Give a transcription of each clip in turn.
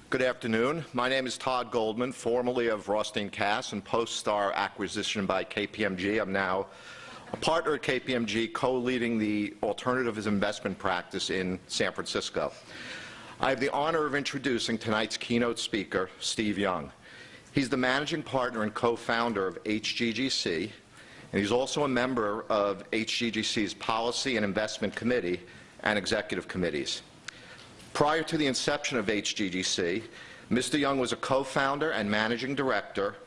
Good afternoon. My name is Todd Goldman, formerly of Rothstein Cass and post-Star acquisition by KPMG. I'm now a partner at KPMG, co-leading the alternative investment practice in San Francisco. I have the honor of introducing tonight's keynote speaker, Steve Young. He's the managing partner and co-founder of HGGC, and he's also a member of HGGC's Policy and Investment Committee and Executive Committees. Prior to the inception of HGGC, Mr. Young was a co-founder and managing director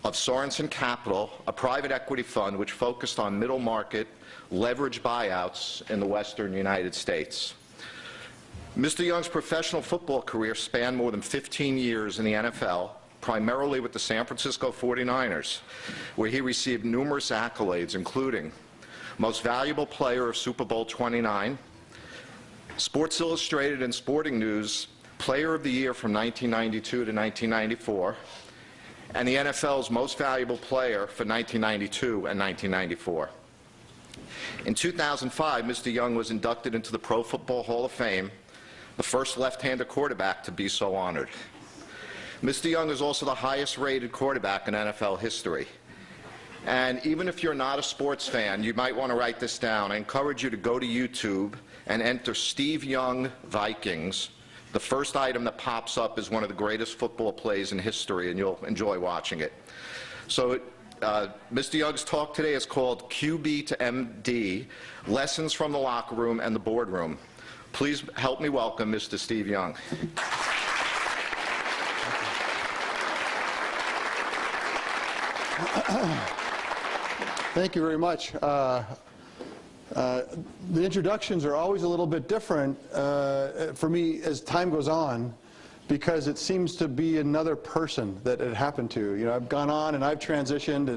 of Sorensen Capital, a private equity fund which focused on middle market leveraged buyouts in the western United States. Mr. Young's professional football career spanned more than 15 years in the NFL, primarily with the San Francisco 49ers, where he received numerous accolades, including Most Valuable Player of Super Bowl 29, Sports Illustrated and Sporting News Player of the Year from 1992 to 1994, and the NFL's Most Valuable Player for 1992 and 1994. In 2005, Mr. Young was inducted into the Pro Football Hall of Fame, the first left-handed quarterback to be so honored. Mr. Young is also the highest-rated quarterback in NFL history. And even if you're not a sports fan, you might want to write this down. I encourage you to go to YouTube and enter Steve Young Vikings. The first item that pops up is one of the greatest football plays in history, and you'll enjoy watching it. So Mr. Young's talk today is called QB to MD, Lessons from the Locker Room and the Boardroom. Please help me welcome Mr. Steve Young. Thank you very much. The introductions are always a little bit different for me as time goes on, because it seems to be another person that it happened to. You know, I've gone on and I've transitioned,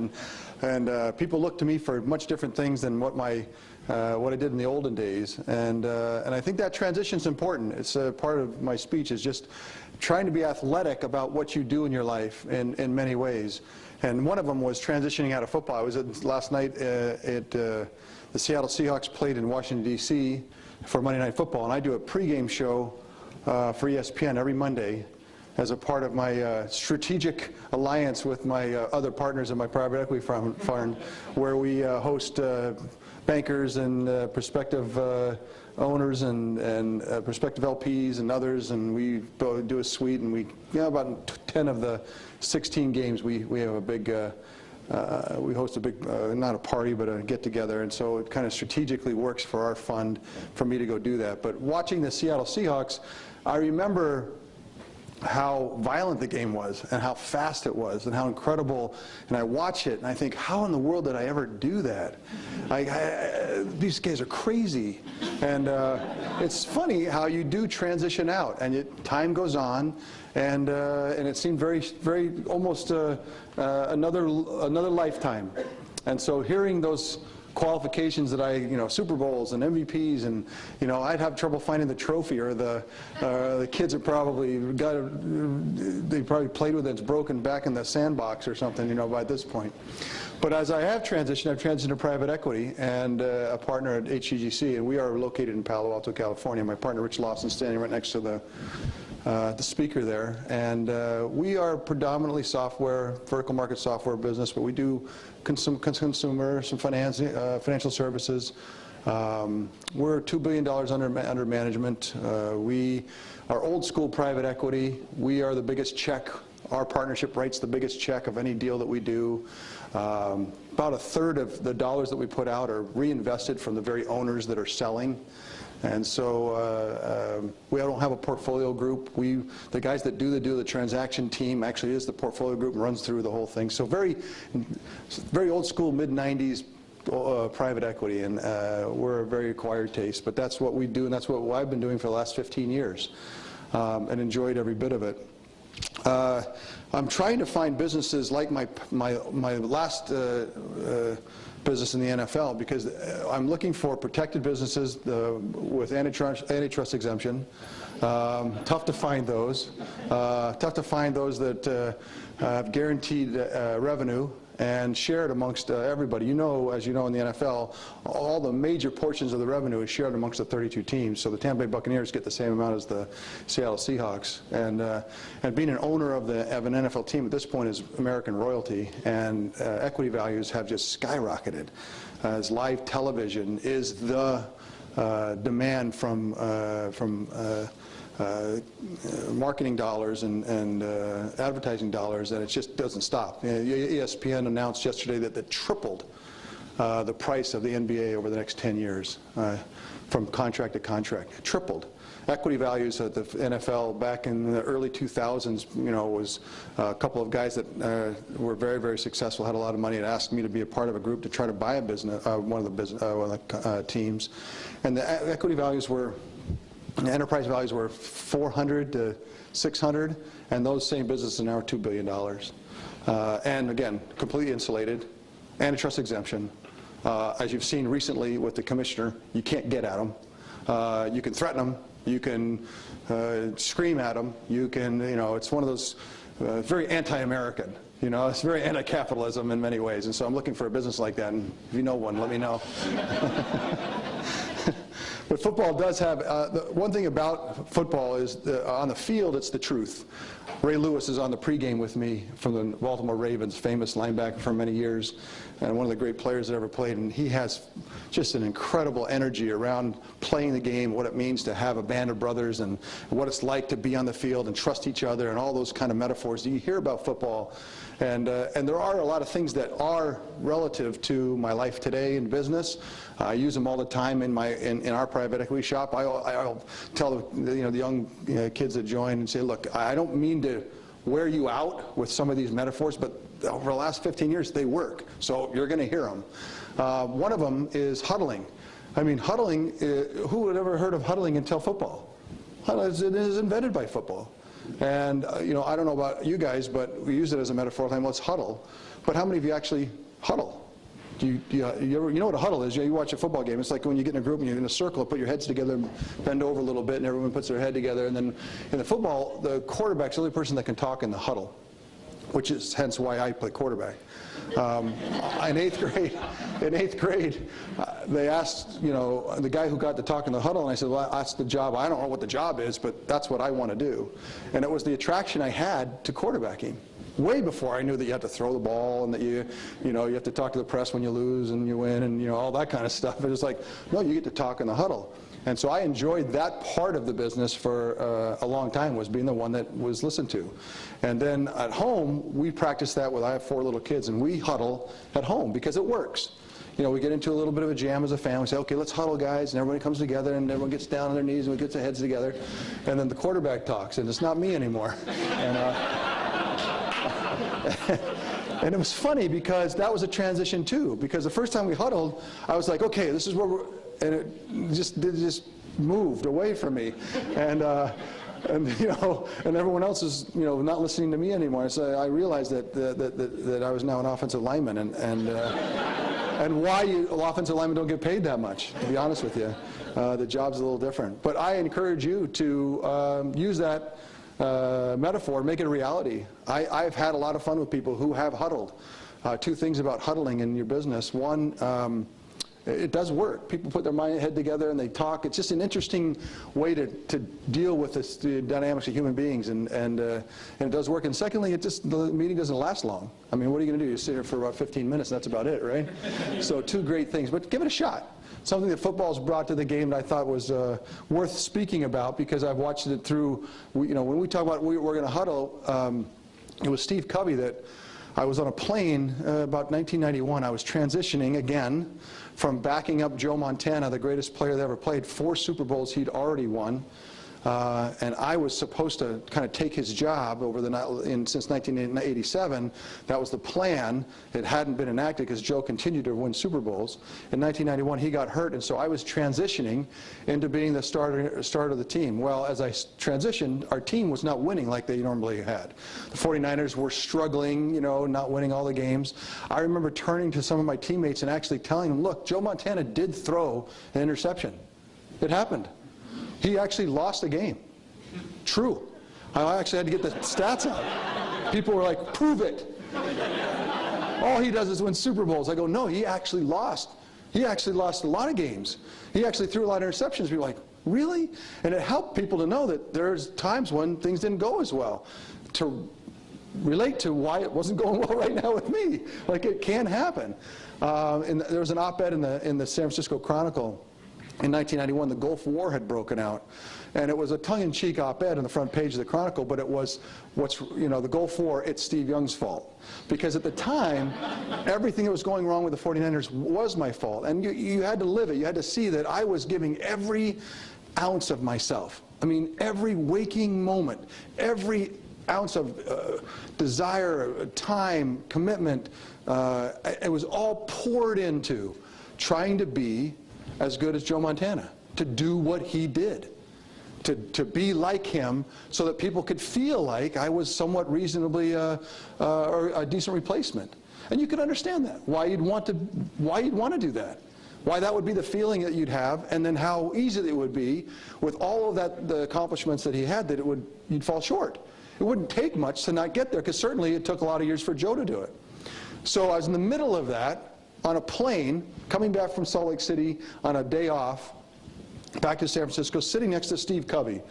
and people look to me for much different things than what I did in the olden days. And I think that transition's important. It's a part of my speech, is just trying to be athletic about what you do in your life in many ways. And one of them was transitioning out of football. I was last night at the Seattle Seahawks played in Washington, D.C. for Monday Night Football, and I do a pregame show for ESPN every Monday as a part of my strategic alliance with my other partners in my private equity fund, where we host bankers and prospective owners and prospective LPs and others, and we do a suite, and we, about 10 of the 16 games we have a big, we host a big, not a party, but a get-together, and so it kind of strategically works for our fund for me to go do that. But watching the Seattle Seahawks, I remember how violent the game was and how fast it was and how incredible, and I watch it and I think, how in the world did I ever do that? These guys are crazy. And it's funny how you do transition out, and time goes on, and it seemed very almost another lifetime. And so hearing those qualifications that Super Bowls and MVPs, and I'd have trouble finding the trophy, or the kids have probably they probably played with it, it's broken back in the sandbox or something, by this point. But as I have transitioned, I've transitioned to private equity and a partner at HGGC, and we are located in Palo Alto, California. My partner Rich Lawson standing right next to the speaker there, and we are predominantly vertical market software business, but we do consumer, some financial services. We're $2 billion under management. We are old school private equity. We are the biggest check. Our partnership writes the biggest check of any deal that we do. About a third of the dollars that we put out are reinvested from the very owners that are selling. And so we don't have a portfolio group. The guys that do the transaction team actually is the portfolio group and runs through the whole thing. So very old school, mid-90s private equity, and we're a very acquired taste. But that's what we do, and that's what I've been doing for the last 15 years, and enjoyed every bit of it. I'm trying to find businesses like my last business in the NFL, because I'm looking for protected businesses with antitrust exemption. Tough to find those. Tough to find those that have guaranteed revenue and shared amongst everybody. You know, as you know in the NFL, all the major portions of the revenue is shared amongst the 32 teams. So the Tampa Bay Buccaneers get the same amount as the Seattle Seahawks. And being an owner of an NFL team at this point is American royalty, and equity values have just skyrocketed as live television is the demand from marketing dollars and advertising dollars, and it just doesn't stop. ESPN announced yesterday that they tripled the price of the NBA over the next 10 years from contract to contract. Tripled. Equity values at the NFL back in the early 2000s, you know, was a couple of guys that were very, very successful, had a lot of money, and asked me to be a part of a group to try to buy a business, one of the teams, and the equity values were. The enterprise values were 400 to 600, and those same businesses now are $2 billion. And again, completely insulated, antitrust exemption. As you've seen recently with the commissioner, you can't get at them. You can threaten them. You can scream at them. You can, you know, it's one of those very anti-American. You know, it's very anti-capitalism in many ways. And so I'm looking for a business like that. And if you know one, let me know. But football does have, the one thing about football is on the field, it's the truth. Ray Lewis is on the pregame with me from the Baltimore Ravens, famous linebacker for many years, and one of the great players that ever played. And he has just an incredible energy around playing the game, what it means to have a band of brothers, and what it's like to be on the field and trust each other, and all those kind of metaphors that you hear about football. And there are a lot of things that are relative to my life today in business. I use them all the time in our private equity shop. I'll tell the young kids that join and say, look, I don't mean to wear you out with some of these metaphors, but over the last 15 years they work, so you're going to hear them. One of them is huddling. I mean, huddling, who would ever heard of huddling until football? It is invented by football. And you know, I don't know about you guys, but we use it as a metaphor. Let's huddle. But how many of you actually huddle? You know what a huddle is? You watch a football game. It's like when you get in a group and you're in a circle, put your heads together, bend over a little bit, and everyone puts their head together. And then in the football, the quarterback's the only person that can talk in the huddle, which is hence why I play quarterback. In eighth grade, they asked, you know, the guy who got to talk in the huddle, and I said, well, that's the job. I don't know what the job is, but that's what I want to do. And it was the attraction I had to quarterbacking. Way before I knew that you had to throw the ball and that you have to talk to the press when you lose and you win and, you know, all that kind of stuff. It was like, no, you get to talk in the huddle. And so I enjoyed that part of the business for a long time, was being the one that was listened to. And then at home, we practice that with, I have 4 little kids, and we huddle at home because it works. You know, we get into a little bit of a jam as a family. We say, okay, let's huddle, guys, and everybody comes together, and everyone gets down on their knees, and we get their heads together. And then the quarterback talks, and it's not me anymore. And it was funny because that was a transition too, because the first time we huddled, I was like, okay, this is where we're, and it just moved away from me. And you know, and everyone else is, you know, not listening to me anymore. So I realized that I was now an offensive lineman, and why offensive linemen don't get paid that much, to be honest with you. The job's a little different. But I encourage you to use that metaphor, make it a reality. I've had a lot of fun with people who have huddled. 2 things about huddling in your business. One, it does work. People put their head together and they talk. It's just an interesting way to deal with the dynamics of human beings, and it does work. And secondly, the meeting doesn't last long. I mean, what are you going to do? You sit here for about 15 minutes, and that's about it, right? So 2 great things, but give it a shot. Something that football's brought to the game that I thought was worth speaking about, because I've watched it through, you know, when we talk about we're going to huddle, it was Steve Covey that I was on a plane about 1991. I was transitioning again from backing up Joe Montana, the greatest player that ever played, 4 Super Bowls he'd already won. And I was supposed to kind of take his job over since 1987. That was the plan. It hadn't been enacted because Joe continued to win Super Bowls. In 1991, he got hurt, and so I was transitioning into being the starter of the team. Well, as I transitioned, our team was not winning like they normally had. The 49ers were struggling, you know, not winning all the games. I remember turning to some of my teammates and actually telling them, look, Joe Montana did throw an interception. It happened. He actually lost the game. True. I actually had to get the stats out. People were like, prove it. All he does is win Super Bowls. I go, no, he actually lost. He actually lost a lot of games. He actually threw a lot of interceptions. People are like, really? And it helped people to know that there's times when things didn't go as well, to relate to why it wasn't going well right now with me. Like, it can happen. And there was an op-ed in the San Francisco Chronicle in 1991. The Gulf War had broken out. And it was a tongue-in-cheek op-ed on the front page of the Chronicle, but it was, the Gulf War, it's Steve Young's fault. Because at the time, everything that was going wrong with the 49ers was my fault. And you had to live it. You had to see that I was giving every ounce of myself. I mean, every waking moment, every ounce of desire, time, commitment, it was all poured into trying to be as good as Joe Montana, to do what he did. To be like him so that people could feel like I was somewhat reasonably or a decent replacement. And you could understand that, why you'd want to do that, why that would be the feeling that you'd have, and then how easy it would be with all of the accomplishments that he had, that you'd fall short. It wouldn't take much to not get there, because certainly it took a lot of years for Joe to do it. So I was in the middle of that on a plane coming back from Salt Lake City on a day off, back to San Francisco, sitting next to Steve Covey,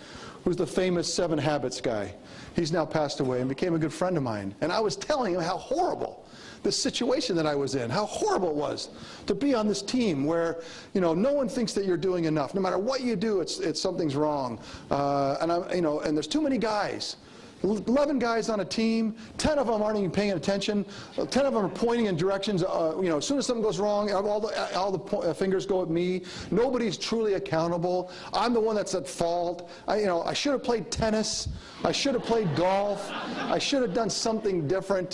who's the famous 7 Habits guy. He's now passed away and became a good friend of mine. And I was telling him how horrible the situation that I was in, how horrible it was to be on this team where, no one thinks that you're doing enough. No matter what you do, it's something's wrong. And there's too many guys. 11 guys on a team, 10 of them aren't even paying attention, 10 of them are pointing in directions, as soon as something goes wrong, all the fingers go at me. Nobody's truly accountable. I'm the one that's at fault. I should have played tennis. I should have played golf. I should have done something different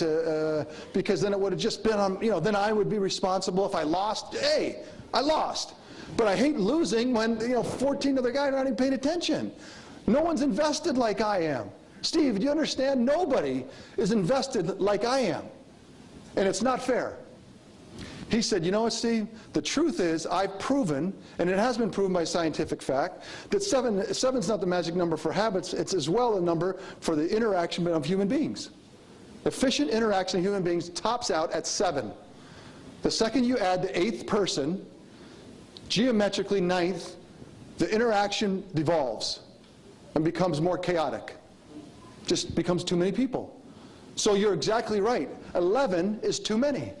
because then it would have just been on, then I would be responsible if I lost. Hey, I lost. But I hate losing when, 14 other guys aren't even paying attention. No one's invested like I am. Steve, do you understand? Nobody is invested like I am. And it's not fair. He said, you know what, Steve? The truth is, I've proven, and it has been proven by scientific fact, that seven's not the magic number for habits. It's as well a number for the interaction of human beings. Efficient interaction of human beings tops out at 7. The second you add the 8th person, geometrically 9th, the interaction devolves and becomes more chaotic. Just becomes too many people. So you're exactly right. 11 is too many.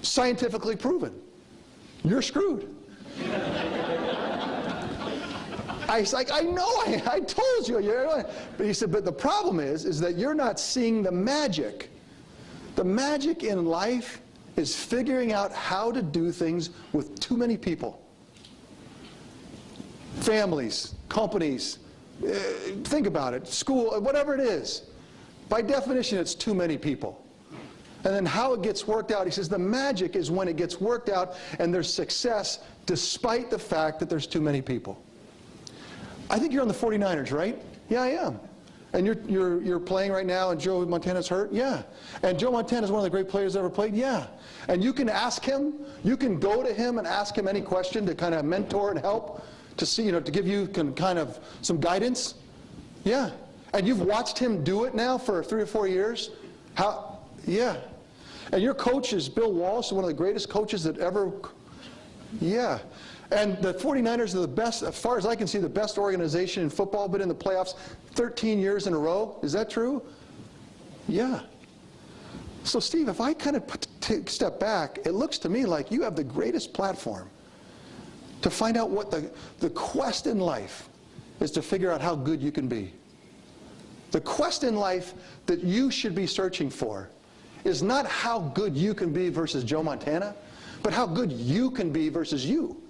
Scientifically proven. You're screwed. I was like, I know, I told you. But he said, but the problem is that you're not seeing the magic. The magic in life is figuring out how to do things with too many people. Families, companies, think about it, school, whatever it is. By definition, it's too many people. And then how it gets worked out, he says the magic is when it gets worked out and there's success despite the fact that there's too many people. I think you're on the 49ers, right? Yeah, I am. And you're playing right now and Joe Montana's hurt? Yeah. And Joe Montana's one of the great players ever played? Yeah. And you can ask him, you can go to him and ask him any question to kind of mentor and help, to see, to give you kind of some guidance? Yeah. And you've watched him do it now for 3 or 4 years? How? Yeah. And your coach is Bill Walsh, one of the greatest coaches that ever, yeah. And the 49ers are the best, as far as I can see, the best organization in football, been in the playoffs 13 years in a row. Is that true? Yeah. So Steve, if I kind of take a step back, it looks to me like you have the greatest platform to find out what the quest in life is, to figure out how good you can be. The quest in life that you should be searching for is not how good you can be versus Joe Montana, but how good you can be versus you.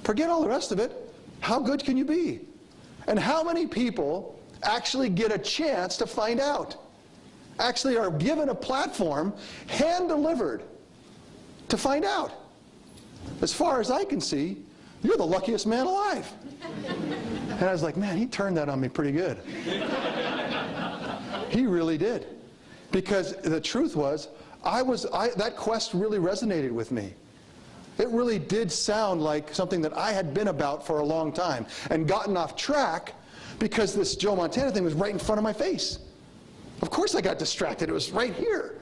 Forget all the rest of it. How good can you be? And how many people actually get a chance to find out? Actually are given a platform, hand-delivered, to find out? As far as I can see, you're the luckiest man alive. And I was like, man, he turned that on me pretty good. He really did. Because the truth was, that quest really resonated with me. It really did sound like something that I had been about for a long time and gotten off track because this Joe Montana thing was right in front of my face. Of course I got distracted. It was right here.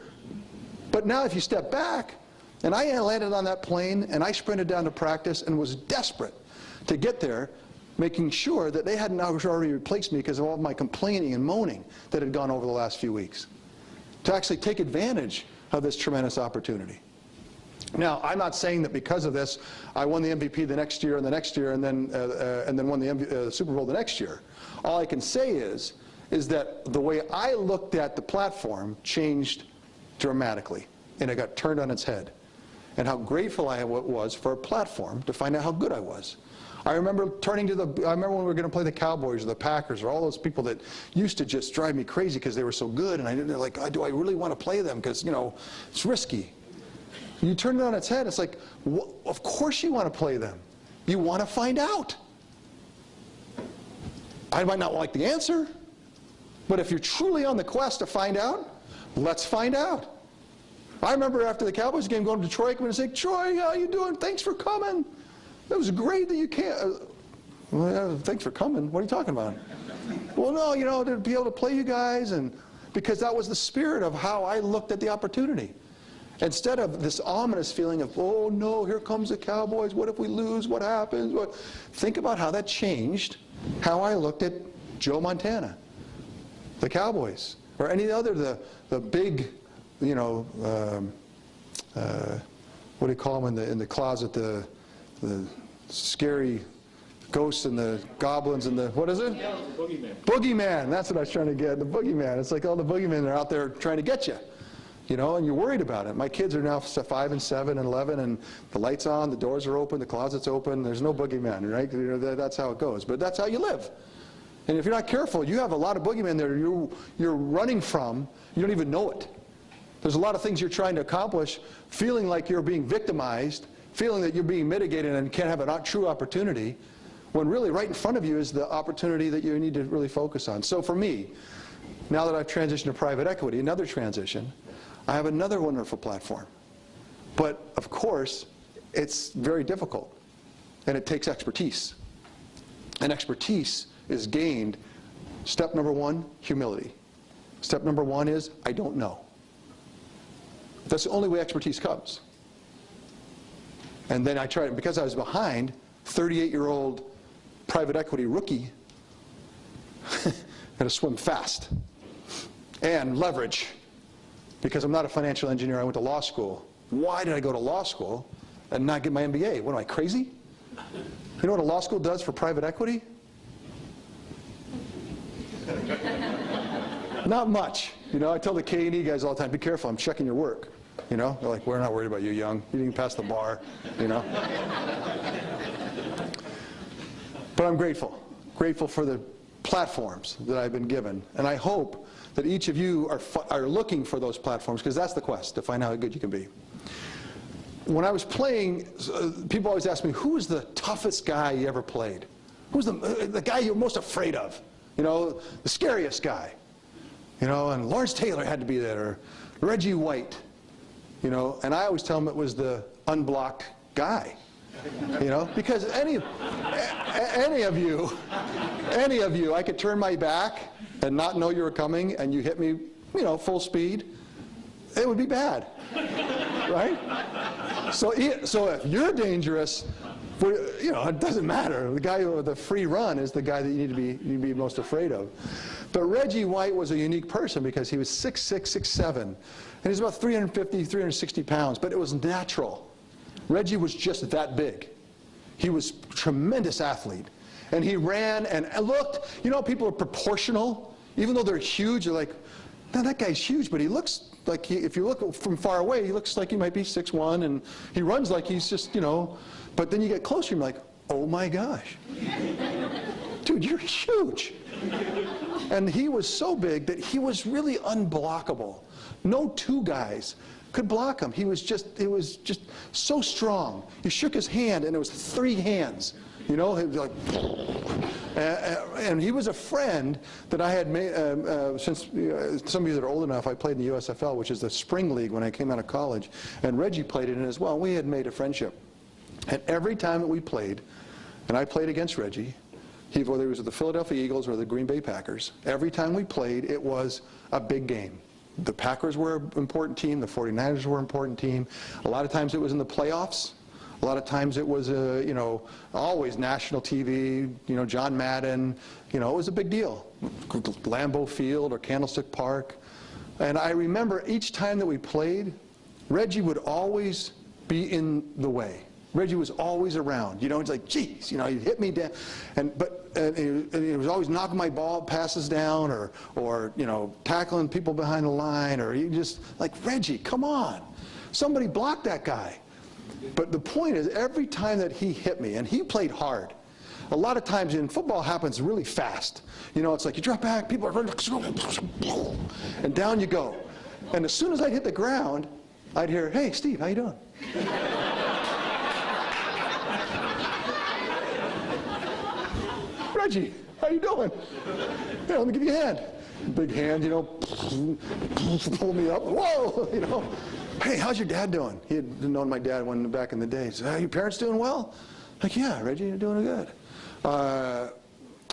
But now if you step back, and I landed on that plane, and I sprinted down to practice and was desperate to get there, making sure that they hadn't already replaced me because of all my complaining and moaning that had gone over the last few weeks, to actually take advantage of this tremendous opportunity. Now, I'm not saying that because of this, I won the MVP the next year and the next year and then won the Super Bowl the next year. All I can say is that the way I looked at the platform changed dramatically, and it got turned on its head. And how grateful I was for a platform to find out how good I was. I remember I remember when we were going to play the Cowboys or the Packers or all those people that used to just drive me crazy because they were so good, and I didn't like, oh, do I really want to play them? Because, you know, it's risky. You turn it on its head, it's like, of course you want to play them. You want to find out. I might not like the answer, but if you're truly on the quest to find out, let's find out. I remember after the Cowboys game going to Detroit and saying, Troy, how you doing? Thanks for coming. It was great that you came. Well, yeah, thanks for coming. What are you talking about? Well, no, you know, to be able to play you guys, and because that was the spirit of how I looked at the opportunity. Instead of this ominous feeling of, oh no, here comes the Cowboys, what if we lose, what happens? Think about how that changed how I looked at Joe Montana, the Cowboys, or any other, the big, you know, what do you call them in the closet, the scary ghosts and the goblins and the, what is it? Yeah, Boogeyman. Boogeyman, that's what I was trying to get, the Boogeyman. It's like all the boogeymen are out there trying to get you. You know, and you're worried about it. My kids are now 5 and 7 and 11, and the light's on, the doors are open, the closet's open, there's no boogeyman, right? You know, that's how it goes. But that's how you live. And if you're not careful, you have a lot of boogeymen there you're running from, you don't even know it. There's a lot of things you're trying to accomplish, feeling like you're being victimized, feeling that you're being mitigated and can't have a true opportunity, when really right in front of you is the opportunity that you need to really focus on. So for me, now that I've transitioned to private equity, another transition, I have another wonderful platform. But, of course, it's very difficult, and it takes expertise. And expertise is gained, step number 1, humility. Step number 1 is, I don't know. That's the only way expertise comes. And then I tried, because I was behind, 38-year-old private equity rookie, had to swim fast. And leverage. Because I'm not a financial engineer, I went to law school. Why did I go to law school and not get my MBA? What, am I crazy? You know what a law school does for private equity? Not much. You know, I tell the K&E guys all the time, be careful, I'm checking your work. You know, they're like, we're not worried about you, young. You didn't pass the bar, you know. But I'm grateful. Grateful for the platforms that I've been given. And I hope that each of you are looking for those platforms, because that's the quest, to find out how good you can be. When I was playing, people always ask me, who was the toughest guy you ever played? Who's the guy you're most afraid of? You know, the scariest guy. You know, and Lawrence Taylor had to be there, or Reggie White. You know, and I always tell them it was the unblocked guy. You know, because any of you, I could turn my back and not know you were coming, and you hit me, you know, full speed, it would be bad, right? So if you're dangerous, you know, it doesn't matter. The guy with the free run is the guy that you need to be most afraid of. But Reggie White was a unique person because he was 6'6", 6'7", and he's about 350, 360 pounds, but it was natural. Reggie was just that big. He was a tremendous athlete. And he ran and looked, you know, people are proportional. Even though they're huge, you're like, man, that guy's huge, but he looks like, if you look from far away, he looks like he might be 6'1", and he runs like he's just, you know, but then you get closer and you're like, oh my gosh. Dude, you're huge. And he was so big that he was really unblockable. No two guys could block him. It was just so strong. You shook his hand, and it was 3 hands. You know, he was like, and he was a friend that I had made, since some of you that are old enough, I played in the USFL, which is the spring league when I came out of college, and Reggie played in it as well. We had made a friendship. And every time that we played, and I played against Reggie, Whether he was with the Philadelphia Eagles or the Green Bay Packers, every time we played, it was a big game. The Packers were an important team. The 49ers were an important team. A lot of times it was in the playoffs. A lot of times it was, always national TV, John Madden. It was a big deal. Lambeau Field or Candlestick Park. And I remember each time that we played, Reggie would always be in the way. Reggie was always around. It's like, geez, he'd hit me down. And he was always knocking my ball passes down or tackling people behind the line, or he just, like, Reggie, come on. Somebody block that guy. But the point is, every time that he hit me, and he played hard. A lot of times in football happens really fast. It's like you drop back, people are running, and down you go. And as soon as I'd hit the ground, I'd hear, hey, Steve, how you doing? Reggie, how you doing? Yeah, let me give you a hand. Big hand, pull me up. Whoa, Hey, how's your dad doing? He had known my dad back in the day. He said, your parents doing well? Like, yeah, Reggie, you're doing good.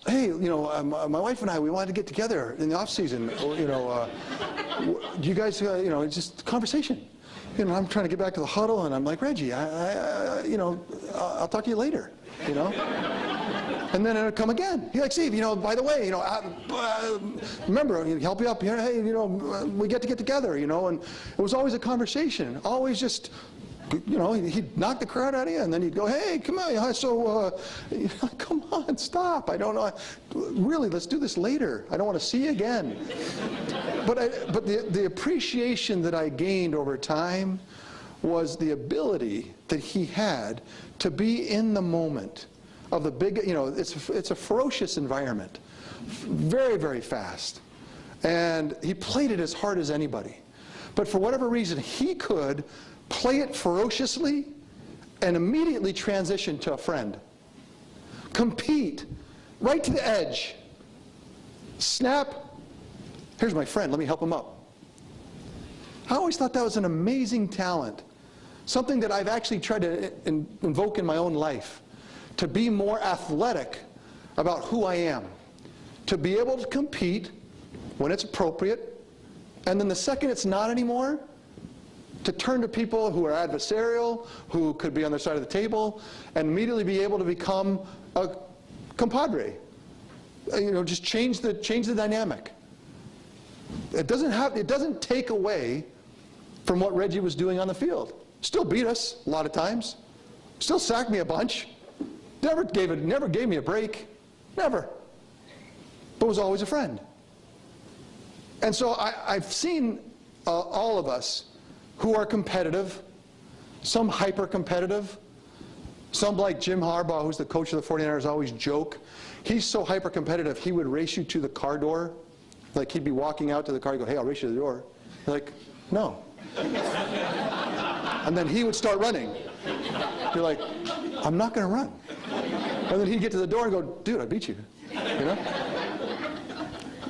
Hey, my wife and I, we wanted to get together in the off season. Do you guys, just conversation. I'm trying to get back to the huddle, and I'm like, Reggie, I'll talk to you later. And then it'll come again. He's like, Steve, by the way, remember, help you up here. Hey, we get together, and it was always a conversation. Always just, he'd knock the crowd out of you, and then he'd go, hey, come on, come on, stop. I don't know. Really, let's do this later. I don't want to see you again. But the appreciation that I gained over time was the ability that he had to be in the moment of the big, it's a ferocious environment, very, very fast. And he played it as hard as anybody. But for whatever reason, he could play it ferociously and immediately transition to a friend. Compete, right to the edge. Snap, here's my friend, let me help him up. I always thought that was an amazing talent, something that I've actually tried to invoke in my own life. To be more athletic about who I am, to be able to compete when it's appropriate, and then the second it's not anymore, to turn to people who are adversarial, who could be on their side of the table, and immediately be able to become a compadre. Just change the dynamic. It doesn't take away from what Reggie was doing on the field. Still beat us a lot of times. Still sacked me a bunch. Never gave me a break. Never. But was always a friend. And so I've seen all of us who are competitive, some hyper-competitive, some like Jim Harbaugh, who's the coach of the 49ers, always joke. He's so hyper-competitive, he would race you to the car door. Like he'd be walking out to the car, he'd go, hey, I'll race you to the door. You're like, no. And then he would start running. You're like, I'm not going to run. And then he'd get to the door and go, dude, I beat you.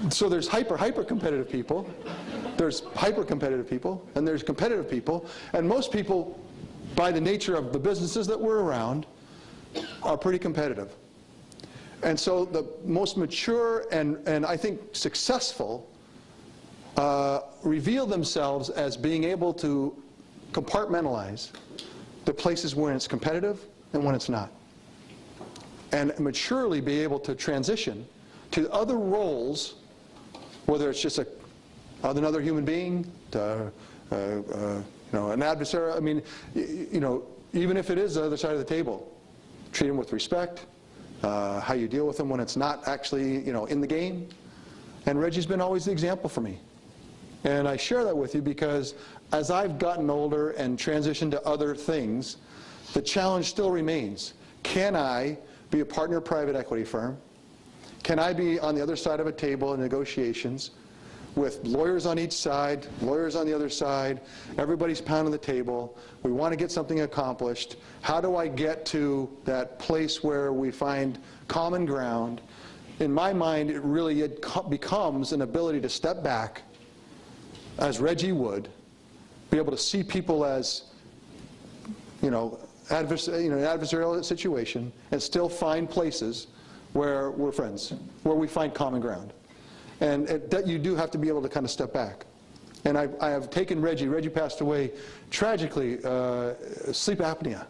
So there's hyper-competitive people. There's hyper-competitive people. And there's competitive people. And most people, by the nature of the businesses that we're around, are pretty competitive. And so the most mature and I think successful reveal themselves as being able to compartmentalize the places when it's competitive and when it's not. And maturely be able to transition to other roles, whether it's just another human being, to, an adversary. I mean, even if it is the other side of the table, treat them with respect, how you deal with them when it's not actually, in the game. And Reggie's been always the example for me. And I share that with you because as I've gotten older and transitioned to other things, the challenge still remains. Can I be a partner private equity firm? Can I be on the other side of a table in negotiations with lawyers on each side, lawyers on the other side, everybody's pounding the table, we want to get something accomplished. How do I get to that place where we find common ground? In my mind, it becomes an ability to step back, as Reggie would, be able to see people as, an adversarial situation, and still find places where we're friends, where we find common ground. And that you do have to be able to kind of step back. And I have taken Reggie. Reggie passed away tragically, sleep apnea.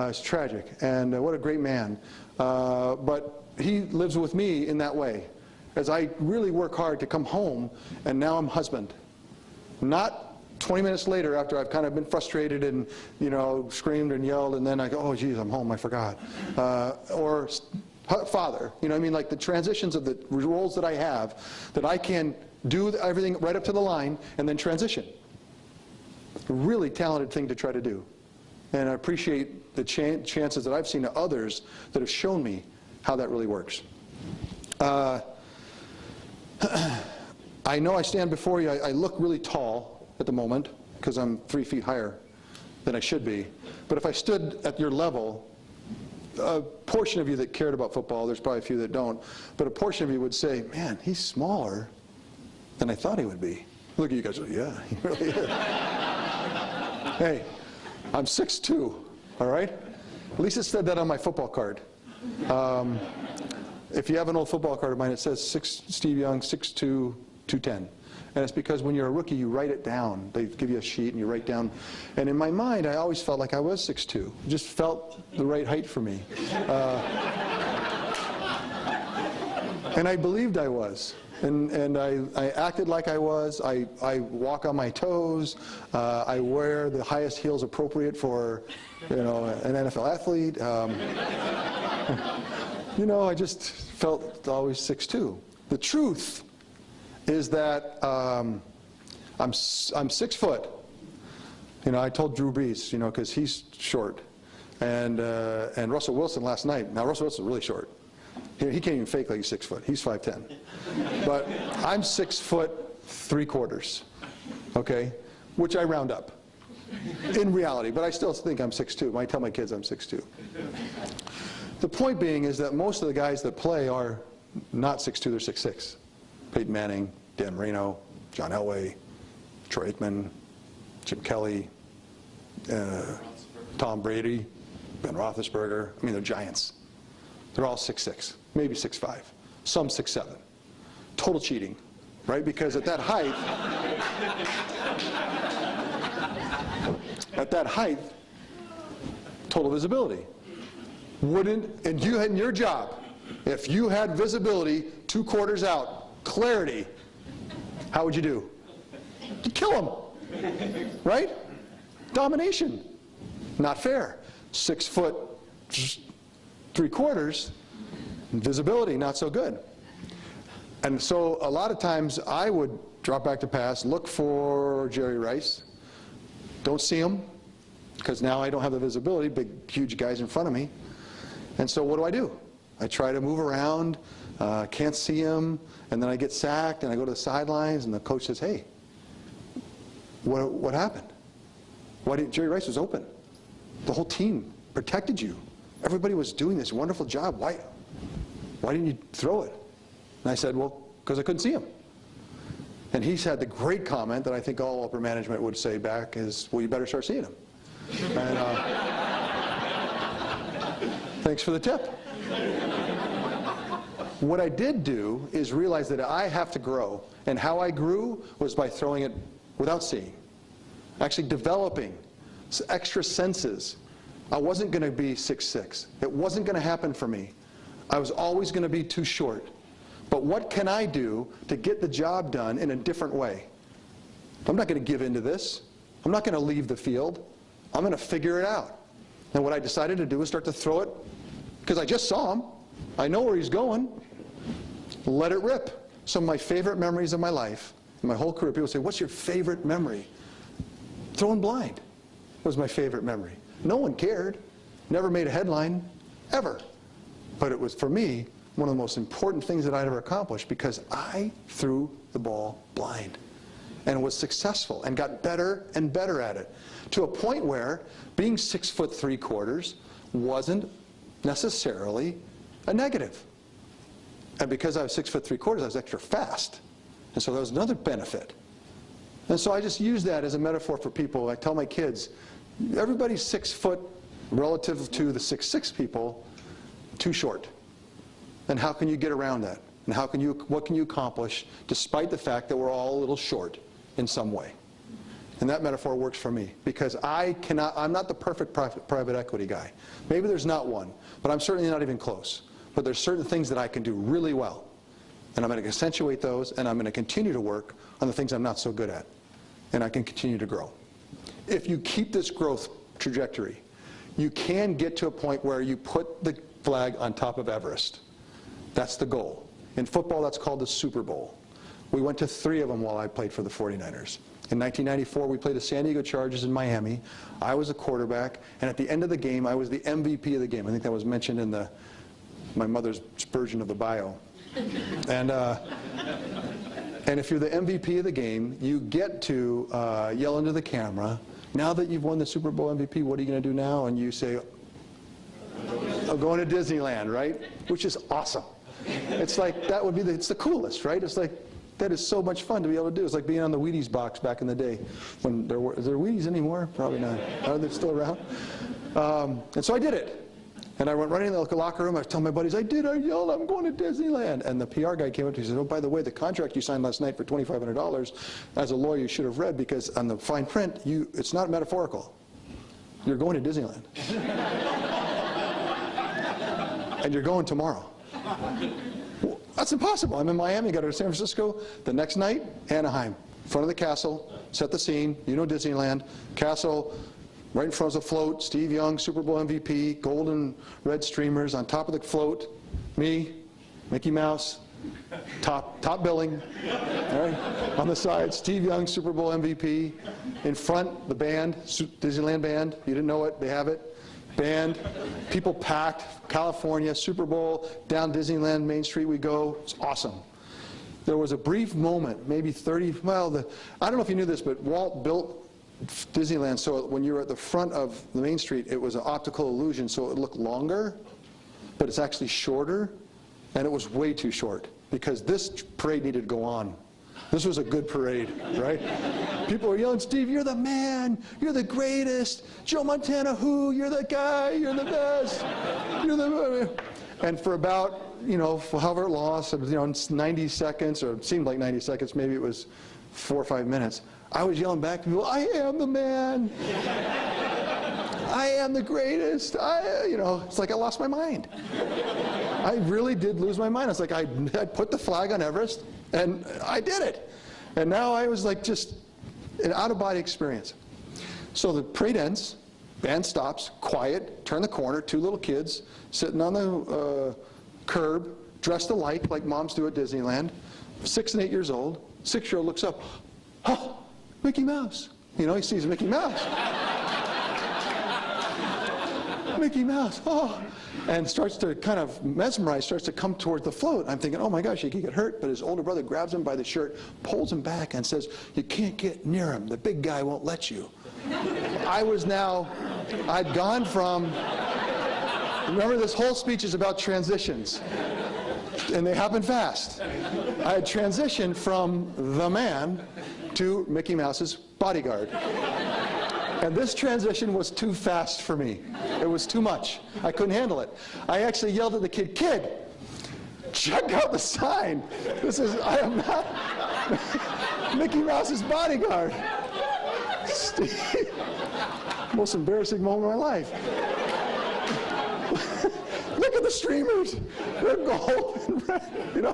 It's tragic, and what a great man. But he lives with me in that way, as I really work hard to come home, and now I'm husband. Not 20 minutes later, after I've kind of been frustrated and, screamed and yelled, and then I go, oh, geez, I'm home, I forgot. Or father, I mean, like the transitions of the roles that I have, that I can do everything right up to the line and then transition. Really talented thing to try to do. And I appreciate the chances that I've seen to others that have shown me how that really works. I know I stand before you, I look really tall at the moment because I'm 3 feet higher than I should be. But if I stood at your level, a portion of you that cared about football, there's probably a few that don't, but a portion of you would say, man, he's smaller than I thought he would be. Look at you guys, yeah, he really is. Hey, I'm 6'2", all right? At least it said that on my football card. If you have an old football card of mine, it says Steve Young, 6'2", 210. And it's because when you're a rookie, you write it down. They give you a sheet and you write down. And in my mind, I always felt like I was 6'2". It just felt the right height for me. And I believed I was. And I acted like I was. I walk on my toes. I wear the highest heels appropriate for, an NFL athlete. I just felt always 6'2". The truth is that I'm 6 foot. I told Drew Brees, because he's short, and Russell Wilson last night. Now Russell Wilson's really short. He can't even fake like he's 6 foot. He's 5'10". But I'm 6 foot 3/4, okay, which I round up in reality. But I still think I'm 6'2". I tell my kids I'm 6'2". The point being is that most of the guys that play are not 6'2", they're 6'6". Peyton Manning, Dan Marino, John Elway, Troy Aikman, Jim Kelly, Tom Brady, Ben Roethlisberger. I mean, they're giants. They're all 6'6", maybe 6'5", some 6'7". Total cheating, right? Because at that height, total visibility. And you had in your job, if you had visibility 2 quarters out, clarity, how would you do? You'd kill them, right? Domination, not fair. 6 foot 3/4, visibility, not so good. And so a lot of times I would drop back to pass, look for Jerry Rice, don't see him, because now I don't have the visibility, big, huge guys in front of me. And so what do? I try to move around, can't see him, and then I get sacked, and I go to the sidelines, and the coach says, hey, what happened? Jerry Rice was open. The whole team protected you. Everybody was doing this wonderful job. Why didn't you throw it? And I said, well, because I couldn't see him. And he's had the great comment that I think all upper management would say back is, well, you better start seeing him. And, thanks for the tip. What I did do is realize that I have to grow. And how I grew was by throwing it without seeing. Actually developing extra senses. I wasn't going to be 6'6". It wasn't going to happen for me. I was always going to be too short. But what can I do to get the job done in a different way? I'm not going to give in to this. I'm not going to leave the field. I'm going to figure it out. And what I decided to do was start to throw it, because I just saw him. I know where he's going. Let it rip. Some of my favorite memories of my life, in my whole career, people say, what's your favorite memory? Throwing blind was my favorite memory. No one cared. Never made a headline, ever. But it was, for me, one of the most important things that I'd ever accomplished, because I threw the ball blind and was successful and got better and better at it, to a point where being 6 foot 3/4 wasn't necessarily a negative. And because I was 6 foot 3/4, I was extra fast. And so that was another benefit. And so I just use that as a metaphor for people. I tell my kids, everybody's 6 foot relative to the 6'6" people. too short. And how can you get around that? And what can you accomplish despite the fact that we're all a little short in some way? And that metaphor works for me, because I'm not the perfect private equity guy. Maybe there's not one, but I'm certainly not even close. But there's certain things that I can do really well. And I'm going to accentuate those, and I'm going to continue to work on the things I'm not so good at. And I can continue to grow. If you keep this growth trajectory, you can get to a point where you put the flag on top of Everest. That's the goal. In football, that's called the Super Bowl. We went to 3 of them while I played for the 49ers. In 1994, we played the San Diego Chargers in Miami. I was a quarterback, and at the end of the game, I was the MVP of the game. I think that was mentioned in my mother's version of the bio. And if you're the MVP of the game, you get to yell into the camera, now that you've won the Super Bowl MVP, what are you going to do now? And you say, I'm going to Disneyland, right? Which is awesome. It's like, that would be it's the coolest, right? It's like, that is so much fun to be able to do. It's like being on the Wheaties box back in the day. Is there Wheaties anymore? Probably not. Are they still around? And so I did it. And I went running in the locker room. I was telling my buddies, I yelled, I'm going to Disneyland. And the PR guy came up to me and said, oh, by the way, the contract you signed last night for $2,500, as a lawyer, you should have read, because on the fine print, it's not metaphorical. You're going to Disneyland. And you're going tomorrow. Well, that's impossible. I'm in Miami, got to San Francisco. The next night, Anaheim, in front of the castle, set the scene. You know Disneyland. Castle, right in front of the float, Steve Young, Super Bowl MVP, gold and red streamers on top of the float. Me, Mickey Mouse, top billing. All right. On the side, Steve Young, Super Bowl MVP. In front, the band, Disneyland band. You didn't know it, they have it. Band, people packed, California, Super Bowl, down Disneyland, Main Street we go. It's awesome. There was a brief moment, maybe 30, I don't know if you knew this, but Walt built Disneyland so when you were at the front of the Main Street, it was an optical illusion, so it looked longer, but it's actually shorter, and it was way too short, because this parade needed to go on. This was a good parade, right? People were yelling, Steve, you're the man, you're the greatest, Joe Montana, who, you're the guy, you're the best, you're the... And for about, however it lost, 90 seconds, or it seemed like 90 seconds, maybe it was 4 or 5 minutes, I was yelling back to people, I am the man. I am the greatest. It's like I lost my mind. I really did lose my mind. It's like I put the flag on Everest, and I did it. And now I was like just an out-of-body experience. So the parade ends, band stops, quiet, turn the corner, 2 little kids sitting on the curb, dressed alike like moms do at Disneyland, 6 and 8 years old. 6-year-old looks up, oh, Mickey Mouse. He sees Mickey Mouse. Mickey Mouse, oh, and starts to kind of mesmerize, starts to come toward the float. I'm thinking, oh my gosh, he could get hurt, but his older brother grabs him by the shirt, pulls him back, and says, you can't get near him. The big guy won't let you. I'd gone from, remember this whole speech is about transitions, and they happen fast. I had transitioned from the man to Mickey Mouse's bodyguard. And this transition was too fast for me. It was too much. I couldn't handle it. I actually yelled at the kid, check out the sign. I am not Mickey Mouse's bodyguard. Steve, most embarrassing moment of my life. Look at the streamers. They're gold and red.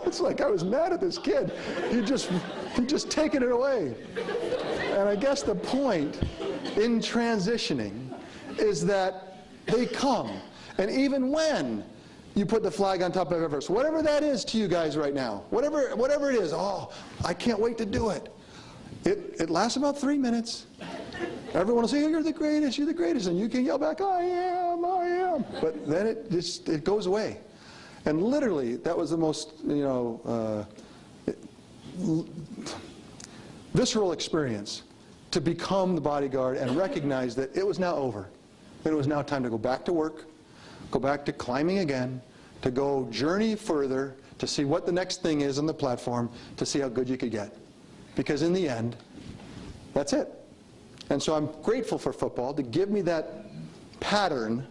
It's like I was mad at this kid. He'd just taken it away. And I guess the point in transitioning is that they come. And even when you put the flag on top of Everest, whatever that is to you guys right now, whatever it is, oh, I can't wait to do it. It lasts about 3 minutes. Everyone will say, oh, you're the greatest, and you can yell back, I am. But then it goes away. And literally, that was the most, visceral experience, to become the bodyguard and recognize that it was now over. That it was now time to go back to work, go back to climbing again, to go journey further, to see what the next thing is on the platform, to see how good you could get. Because in the end, that's it. And so I'm grateful for football to give me that pattern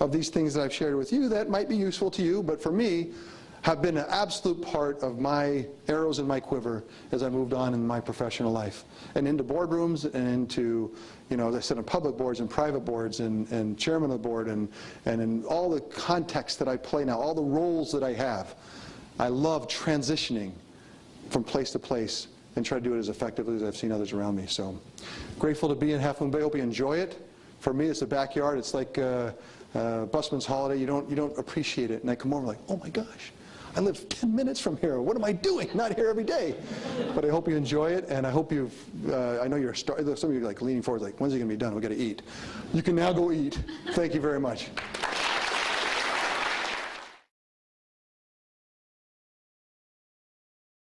of these things that I've shared with you that might be useful to you, but for me, have been an absolute part of my arrows in my quiver as I moved on in my professional life, and into boardrooms and into, as I said, on public boards and private boards and chairman of the board and in all the contexts that I play now, all the roles that I have. I love transitioning from place to place and try to do it as effectively as I've seen others around me. So grateful to be in Half Moon Bay. Hope you enjoy it. For me, it's a backyard. It's like busman's holiday. You don't appreciate it. And I come over like, oh my gosh, I live 10 minutes from here. What am I doing? Not here every day. But I hope you enjoy it, and I hope you've, I know you're, some of you are like leaning forward, like, when's it going to be done? We've got to eat. You can now go eat. Thank you very much.